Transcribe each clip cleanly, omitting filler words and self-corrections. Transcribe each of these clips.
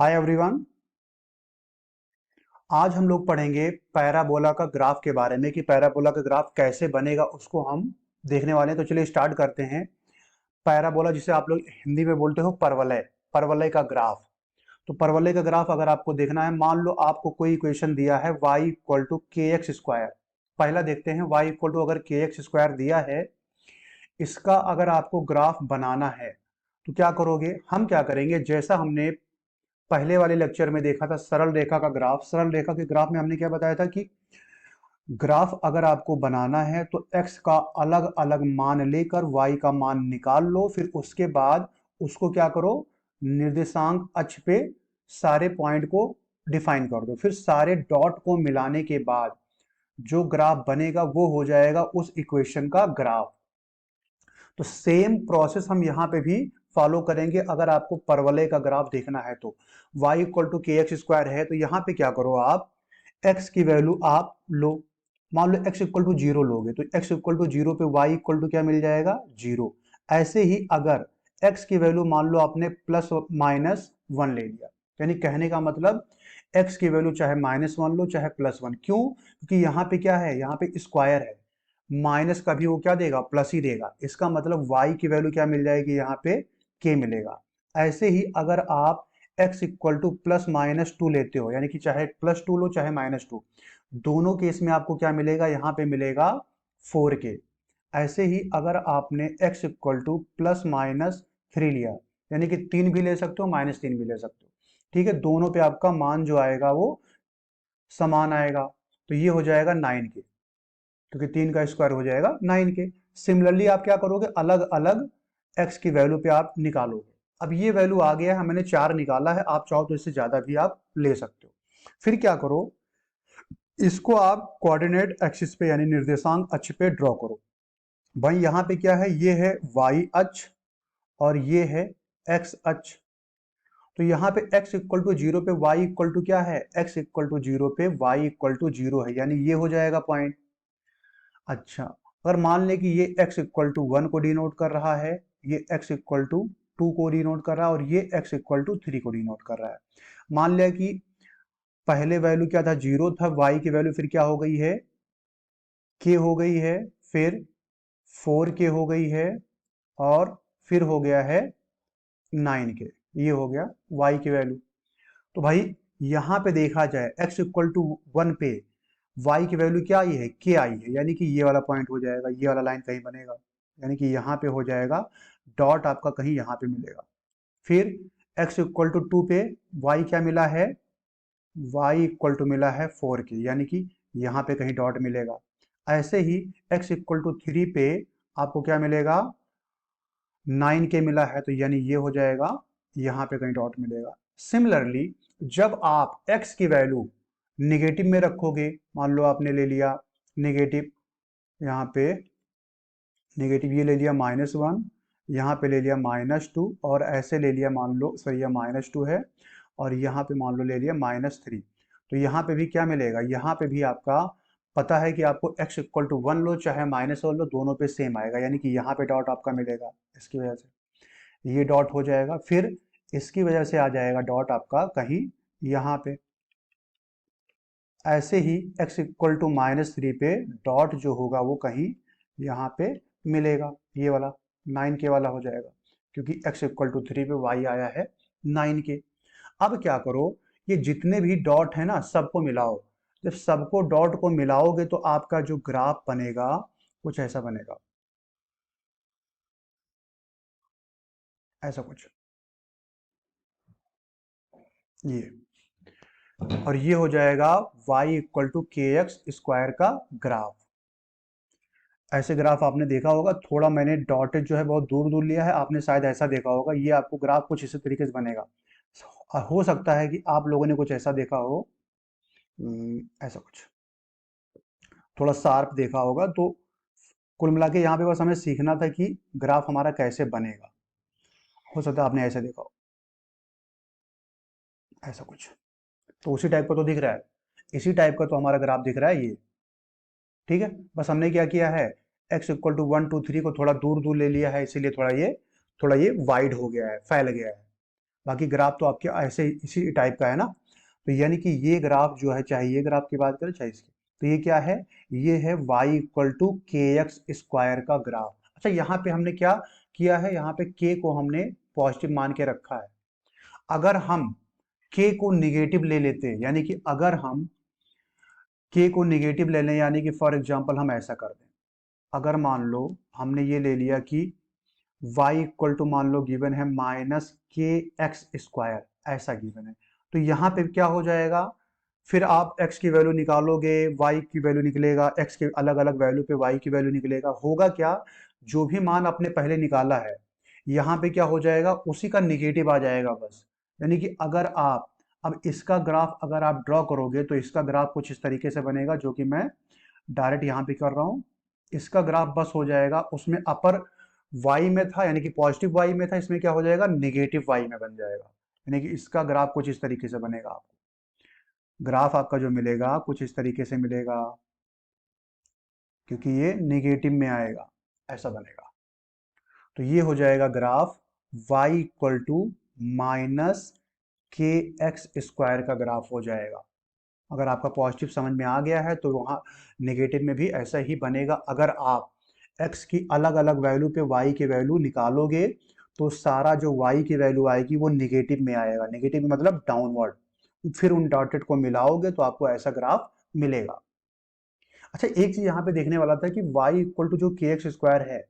Hi everyone. आज हम लोग पढ़ेंगे पैराबोला का ग्राफ के बारे में कि पैराबोला का ग्राफ कैसे बनेगा उसको हम देखने वाले हैं। तो चलिए स्टार्ट करते हैं। पैराबोला जिसे आप लोग हिंदी में बोलते हो परवलय, परवलय का ग्राफ। तो परवलय का ग्राफ अगर आपको देखना है, मान लो आपको कोई इक्वेशन दिया है y इक्वल टू के एक्स स्क्वायर। पहला देखते हैं y इक्वल टू अगर के एक्स स्क्वायर दिया है, इसका अगर आपको ग्राफ बनाना है तो क्या करोगे? हम क्या करेंगे, जैसा हमने पहले वाले लेक्चर में देखा था सरल रेखा का ग्राफ। सरल रेखा के ग्राफ में हमने क्या बताया था कि ग्राफ अगर आपको बनाना है तो x का अलग अलग मान लेकर y का मान निकाल लो, फिर उसके बाद उसको क्या करो, निर्देशांक अक्ष पे सारे पॉइंट को डिफाइन कर दो, फिर सारे डॉट को मिलाने के बाद जो ग्राफ बनेगा वो हो जाएगा उस इक्वेशन का ग्राफ। तो सेम प्रोसेस हम यहाँ पे भी फॉलो करेंगे। अगर आपको परवलय का ग्राफ देखना है तो y इक्वल टू के एक्स स्क्वायर है, तो यहाँ पे क्या करो, आप x की वैल्यू आप लो। मान लो x इक्वल टू जीरो लोगे तो x इक्वल टू जीरो पे y इक्वल टू क्या मिल जाएगा? जीरो। ऐसे ही अगर x की वैल्यू मान लो आपने प्लस माइनस वन ले लिया, यानी कहने का मतलब x की वैल्यू चाहे माइनस वन लो चाहे प्लस वन। क्यों? क्योंकि यहाँ पे क्या है, यहाँ पे स्क्वायर है, माइनस का भी वो क्या देगा? प्लस ही देगा। इसका मतलब y की वैल्यू क्या मिल जाएगी? यहाँ पे k मिलेगा। ऐसे ही अगर आप x equal two plus minus two लेते हो, यानी कि चाहे प्लस टू लो चाहे माइनस टू, दोनों केस में आपको क्या मिलेगा? यहाँ पे मिलेगा 4k। ऐसे ही अगर आपने x equal two plus minus three लिया, यानी कि तीन भी ले सकते हो माइनस तीन भी ले सकते हो, ठीक है, दोनों पे आपका मान जो आएगा वो समान आएगा। तो ये हो जाएगा 9k, क्योंकि तीन का स्क्वायर हो जाएगा 9k। सिमिलरली आप क्या करोगे, अलग अलग x की वैल्यू पे आप निकालोगे। अब ये वैल्यू आ गया है, मैंने 4 निकाला है, आप चाहो तो इससे ज्यादा भी आप ले सकते हो। फिर क्या करो, इसको आप कोऑर्डिनेट एक्सिस पे यानी निर्देशांक अक्ष पे ड्रॉ करो। भाई यहाँ पे क्या है, ये है y अक्ष और ये है x अक्ष। तो यहाँ पे x इक्वल टू जीरो पे y इक्वल टू क्या है? x इक्वल टू जीरो पे y इक्वल टू जीरो है, यानी ये हो जाएगा पॉइंट। अच्छा, अगर मान ले कि ये x इक्वल टू वन को डिनोट कर रहा है, ये x इक्वल टू टू को डिनोट कर रहा है और ये x इक्वल टू थ्री को डिनोट कर रहा है। मान लिया कि पहले वैल्यू क्या था? जीरो था, y की वैल्यू फिर क्या हो गई है? k हो गई है, फिर 4k हो गई है और फिर हो गया है 9k। ये हो गया y की वैल्यू। तो भाई यहाँ पे देखा जाए x इक्वल टू वन पे y की वैल्यू क्या आई है? k आई है, यानी कि ये वाला पॉइंट हो जाएगा, ये वाला लाइन कहीं बनेगा, यानी कि यहाँ पे हो जाएगा डॉट आपका कहीं यहाँ पे मिलेगा। फिर x इक्वल टू टू पे y क्या मिला है? y इक्वल टू मिला है 4k, यानी कि यहाँ पे कहीं डॉट मिलेगा। ऐसे ही x इक्वल टू थ्री पे आपको क्या मिलेगा? 9k मिला है, तो यानी ये हो जाएगा, यहाँ पे कहीं डॉट मिलेगा। सिमिलरली जब आप x की वैल्यू निगेटिव में रखोगे, मान लो आपने ले लिया नेगेटिव, यहाँ पे नेगेटिव ये ले लिया माइनस वन, यहाँ पे ले लिया माइनस टू और ऐसे ले लिया, मान लो सही है माइनस टू है और यहाँ पे मान लो ले लिया माइनस थ्री, तो यहाँ पे भी क्या मिलेगा? यहाँ पे भी आपका पता है कि आपको x इक्वल टू वन लो चाहे माइनस वन लो, दोनों पे सेम आएगा, यानी कि यहाँ पे डॉट आपका मिलेगा। इसकी वजह से ये डॉट हो जाएगा, फिर इसकी वजह से आ जाएगा डॉट आपका कहीं यहाँ पे। ऐसे ही x equal to minus three पे डॉट जो होगा वो कहीं यहाँ पे मिलेगा, ये वाला 9k वाला हो जाएगा, क्योंकि x इक्वल टू थ्री पे y आया है 9k। अब क्या करो, ये जितने भी डॉट है ना सबको मिलाओ। जब सबको डॉट को मिलाओगे तो आपका जो ग्राफ बनेगा कुछ ऐसा बनेगा, ऐसा कुछ ये, और ये हो जाएगा y इक्वल टू के एक्स स्क्वायर का ग्राफ। ऐसे ग्राफ आपने देखा होगा, थोड़ा मैंने डॉटेड जो है बहुत दूर दूर लिया है, आपने शायद ऐसा देखा होगा। ये आपको ग्राफ कुछ इसी तरीके से बनेगा। हो सकता है कि आप लोगों ने कुछ ऐसा देखा हो, ऐसा कुछ थोड़ा शार्प देखा होगा। तो कुल मिला के यहाँ पे बस हमें सीखना था कि ग्राफ हमारा कैसे बनेगा। हो सकता है आपने ऐसे देखा हो, ऐसा कुछ। तो उसी टाइप का तो दिख रहा है, इसी टाइप का तो हमारा ग्राफ दिख रहा है ये, ठीक है। बस हमने क्या किया है, x equal to one two three को थोड़ा दूर दूर ले लिया है, इसीलिए थोड़ा ये वाइड हो गया है, फैल गया है। बाकी ग्राफ तो आपके ऐसे इसी टाइप का है ना। तो यानी कि ये ग्राफ जो है, चाहे ये ग्राफ की बात करें चाहे इसकी, तो ये क्या है, ये है y इक्वल टू के एक्स स्क्वायर का ग्राफ। अच्छा, यहाँ पे हमने क्या किया है, यहाँ पे k को हमने पॉजिटिव मान के रखा है। अगर हम k को निगेटिव ले लेते, यानी कि अगर हम k को निगेटिव ले लें, यानी कि फॉर एग्जांपल हम ऐसा कर दें, अगर मान लो हमने ये ले लिया कि y इक्वल टू मान लो गिवन है माइनस के एक्स स्क्वायर, ऐसा गिवन है, तो यहाँ पे क्या हो जाएगा, फिर आप x की वैल्यू निकालोगे, y की वैल्यू निकलेगा, x के अलग अलग वैल्यू पे y की वैल्यू निकलेगा, होगा क्या, जो भी मान आपने पहले निकाला है यहाँ पे क्या हो जाएगा, उसी का निगेटिव आ जाएगा बस। यानी कि अगर आप अब इसका ग्राफ अगर आप ड्रॉ करोगे तो इसका ग्राफ कुछ इस तरीके से बनेगा, जो कि मैं डायरेक्ट यहाँ पे कर रहा हूँ। इसका ग्राफ बस हो जाएगा, उसमें अपर y में था यानी कि पॉजिटिव y में था, इसमें क्या हो जाएगा, निगेटिव y में बन जाएगा। यानी कि इसका ग्राफ कुछ इस तरीके से बनेगा, आपको ग्राफ आपका जो मिलेगा कुछ इस तरीके से मिलेगा, क्योंकि ये निगेटिव में आएगा, ऐसा बनेगा। तो ये हो जाएगा graph y equal to minus के एक्स स्क्वायर का ग्राफ हो जाएगा। अगर आपका पॉजिटिव समझ में आ गया है तो वहाँ नेगेटिव में भी ऐसा ही बनेगा। अगर आप x की अलग अलग वैल्यू पे y की वैल्यू निकालोगे तो सारा जो y की वैल्यू आएगी वो निगेटिव में आएगा, निगेटिव मतलब डाउनवर्ड, फिर उन डॉटेड को मिलाओगे तो आपको ऐसा ग्राफ मिलेगा। अच्छा, एक चीज यहाँ पे देखने वाला था कि y इक्वल टू जो के एक्स स्क्वायर है,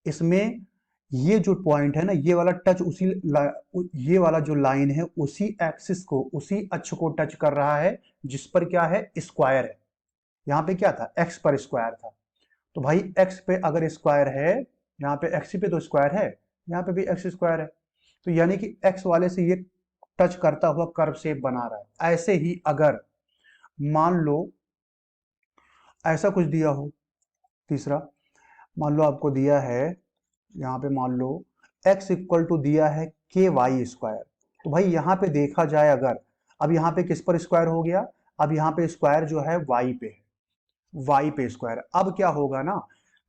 इसमें ये जो पॉइंट है ना, ये वाला टच ये वाला जो लाइन है उसी एक्सिस को, उसी अक्ष को टच कर रहा है जिस पर क्या है, स्क्वायर है। यहाँ पे क्या था, एक्स पर स्क्वायर था, तो भाई एक्स पे अगर स्क्वायर है, यहाँ पे एक्स पे तो स्क्वायर है, यहाँ पे भी एक्स स्क्वायर है, तो यानी कि एक्स वाले से ये टच करता हुआ कर्व शेप बना रहा है। ऐसे ही अगर मान लो ऐसा कुछ दिया हो, तीसरा मान लो आपको दिया है, यहाँ पे मान लो x इक्वल टू दिया है के वाई स्क्वायर, तो भाई यहाँ पे देखा जाए अगर, अब यहाँ पे किस पर स्क्वायर हो गया, अब यहाँ पे स्क्वायर जो है y पे है, y पे स्क्वायर। अब क्या होगा ना,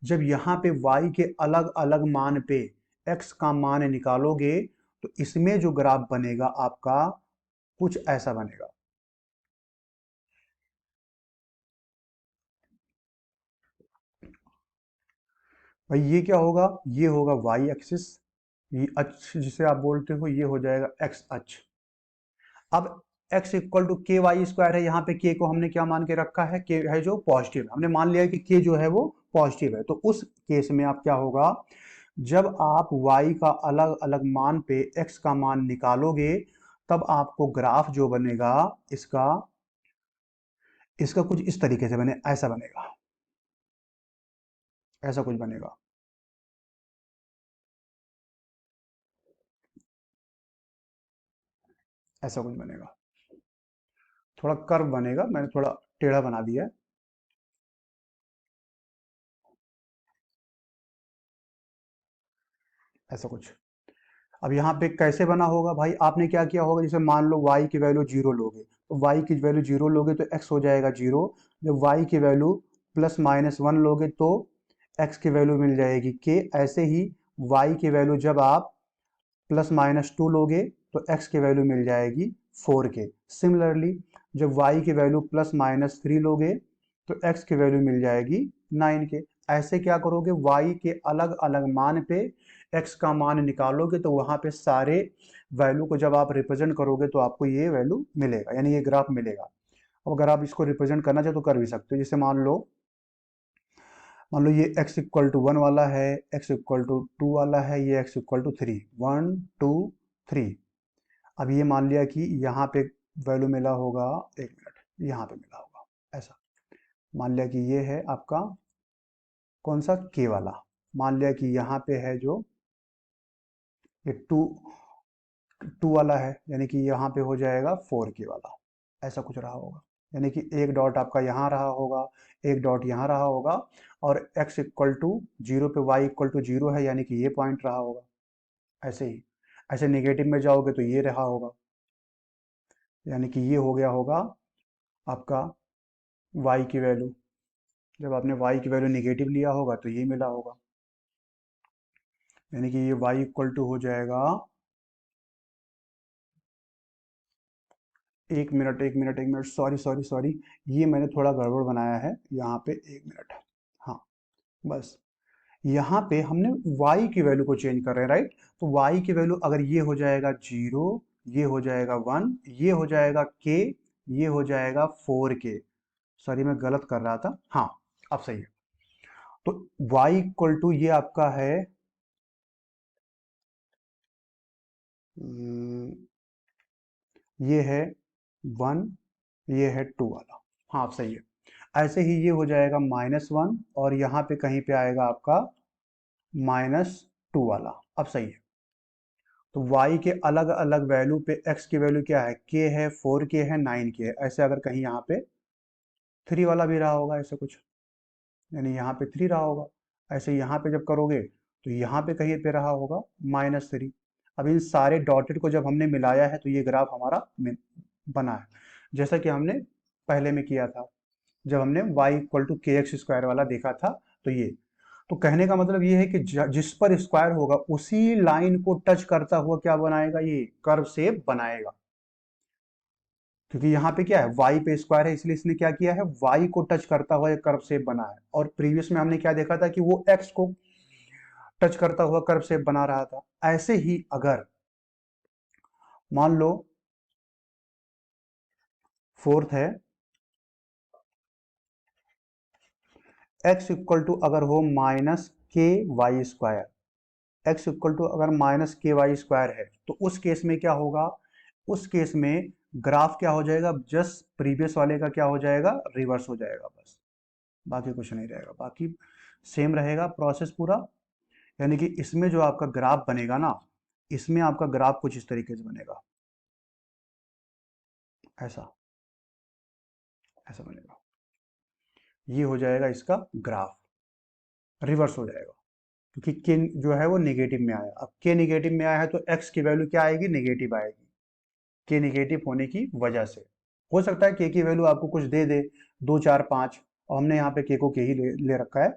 जब यहाँ पे y के अलग अलग मान पे x का मान निकालोगे तो इसमें जो ग्राफ बनेगा आपका कुछ ऐसा बनेगा। भाई ये क्या होगा, ये होगा y एक्सिस, ये अक्ष जिसे आप बोलते हो ये हो जाएगा x अक्ष। अब x इक्वल टू के वाई स्क्वायर है, यहाँ पे k को हमने क्या मान के रखा है, k है जो पॉजिटिव, हमने मान लिया कि k जो है वो पॉजिटिव है। तो उस केस में आप क्या होगा, जब आप y का अलग अलग मान पे x का मान निकालोगे तब आपको ग्राफ जो बनेगा इसका इसका कुछ इस तरीके से बने, ऐसा बनेगा, ऐसा कुछ बनेगा। ऐसा कुछ बनेगा, थोड़ा कर्व बनेगा, मैंने थोड़ा टेढ़ा बना दिया है, ऐसा कुछ। अब यहाँ पे कैसे बना होगा भाई, आपने क्या किया होगा, जैसे मान लो y की वैल्यू जीरो लोगे, तो y की वैल्यू जीरो लोगे तो x हो जाएगा जीरो। जब y की वैल्यू प्लस माइनस वन लोगे तो x की वैल्यू मिल जाएगी k। ऐसे ही y की वैल्यू जब आप प्लस माइनस टू लोगे तो x की वैल्यू मिल जाएगी फोर के। सिमिलरली जब y की वैल्यू प्लस माइनस थ्री लोगे तो x की वैल्यू मिल जाएगी नाइन के। ऐसे क्या करोगे, y के अलग अलग मान पे x का मान निकालोगे तो वहां पे सारे वैल्यू को जब आप रिप्रेजेंट करोगे तो आपको ये वैल्यू मिलेगा, यानी ये ग्राफ मिलेगा। अब अगर आप इसको रिप्रेजेंट करना चाहे तो कर भी सकते हो, जैसे मान लो ये x इक्वल टू वन वाला है, x इक्वल टू टू वाला है, ये x equal to three, one two three. अब ये मान लिया कि यहाँ पे वैल्यू मिला होगा, एक मिनट, यहाँ पे मिला होगा, ऐसा मान लिया कि ये है आपका कौन सा, के वाला। मान लिया कि यहाँ पे है जो ये टू टू वाला है, यानी कि यहाँ पे हो जाएगा फोर के वाला, ऐसा कुछ रहा होगा। यानी कि एक डॉट आपका यहाँ रहा होगा, एक डॉट यहाँ रहा होगा, और x इक्वल टू जीरो पे y इक्वल टू जीरो है, यानी कि ये पॉइंट रहा होगा। ऐसे ही ऐसे नेगेटिव में जाओगे तो ये रहा होगा, यानी कि ये हो गया होगा आपका y की वैल्यू। जब आपने y की वैल्यू निगेटिव लिया होगा तो ये मिला होगा, यानी कि ये y इक्वल टू हो जाएगा एक मिनट, सॉरी सॉरी सॉरी, ये मैंने थोड़ा गड़बड़ बनाया है यहाँ पे, 1 मिनट। हाँ, बस यहाँ पे हमने y की वैल्यू को चेंज कर रहे हैं, राइट। तो y की वैल्यू अगर ये हो जाएगा 0, ये हो जाएगा 1, ये हो जाएगा k, ये हो जाएगा 4k। सॉरी मैं गलत कर रहा था, हाँ अब सही है। तो y इक्वल टू ये आपका है, हम्म, ये है 1, ये है 2 वाला। हाँ अब सही है। ऐसे ही ये हो जाएगा -1, और यहाँ पे कहीं पे आएगा आपका -2 वाला। अब सही है। तो y के अलग अलग वैल्यू पे x की वैल्यू क्या है, k है, 4k है, 9k है। ऐसे अगर कहीं यहाँ पे 3 वाला भी रहा होगा, ऐसे कुछ, यानी यहाँ पे 3 रहा होगा। ऐसे यहाँ पे जब करोगे तो यहाँ पे कहीं पे रहा होगा -3। अब इन सारे डॉटेड को जब हमने मिलाया है तो ये ग्राफ हमारा बना है, जैसा कि हमने पहले में किया था जब हमने y इक्वल टू के एक्स स्क्वायर वाला देखा था। तो ये, तो कहने का मतलब ये है कि जिस पर स्क्वायर होगा उसी लाइन को टच करता हुआ क्या बनाएगा, ये कर्व शेप बनाएगा। क्योंकि यहाँ पे क्या है, y पे स्क्वायर है, इसलिए इसने क्या किया है, y को टच करता हुआ एक कर्व शेप बना है। और प्रीवियस में हमने क्या देखा था कि वो x को टच करता हुआ कर्व शेप बना रहा था। ऐसे ही अगर मान लो फोर्थ है, x इक्वल टू अगर हो -ky², x इक्वल टू अगर -ky² है, तो उस केस में क्या होगा, उस केस में ग्राफ क्या हो जाएगा, जस्ट प्रीवियस वाले का क्या हो जाएगा, रिवर्स हो जाएगा बस, बाकी कुछ नहीं रहेगा, बाकी सेम रहेगा प्रोसेस पूरा। यानी कि इसमें जो आपका ग्राफ बनेगा ना, इसमें आपका ग्राफ कुछ इस तरीके से बनेगा, ऐसा, ऐसा बनेगा। ये हो जाएगा इसका ग्राफ, रिवर्स हो जाएगा, क्योंकि के जो है वो नेगेटिव में आया। अब के नेगेटिव में आया है तो एक्स की वैल्यू क्या आएगी, नेगेटिव आएगी, के नेगेटिव होने की वजह से। हो सकता है के की वैल्यू आपको कुछ दे दे, 2 4 5, और हमने यहाँ पे के को के ही ले रखा है।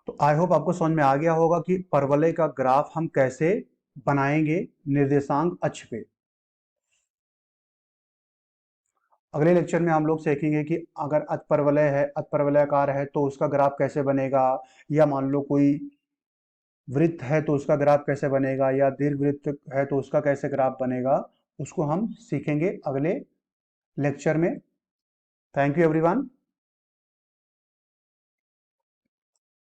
तो आई होप आपको समझ में आ गया होगा कि परवलय का ग्राफ हम कैसे बनाएंगे निर्देशांक अक्ष पे। अगले लेक्चर में हम लोग सीखेंगे कि अगर अतपरवलय है, अतपरवलयाकार है, तो उसका ग्राफ कैसे बनेगा, या मान लो कोई वृत्त है तो उसका ग्राफ कैसे बनेगा, या दीर्घवृत्त है तो उसका कैसे ग्राफ बनेगा, उसको हम सीखेंगे अगले लेक्चर में। Thank you everyone.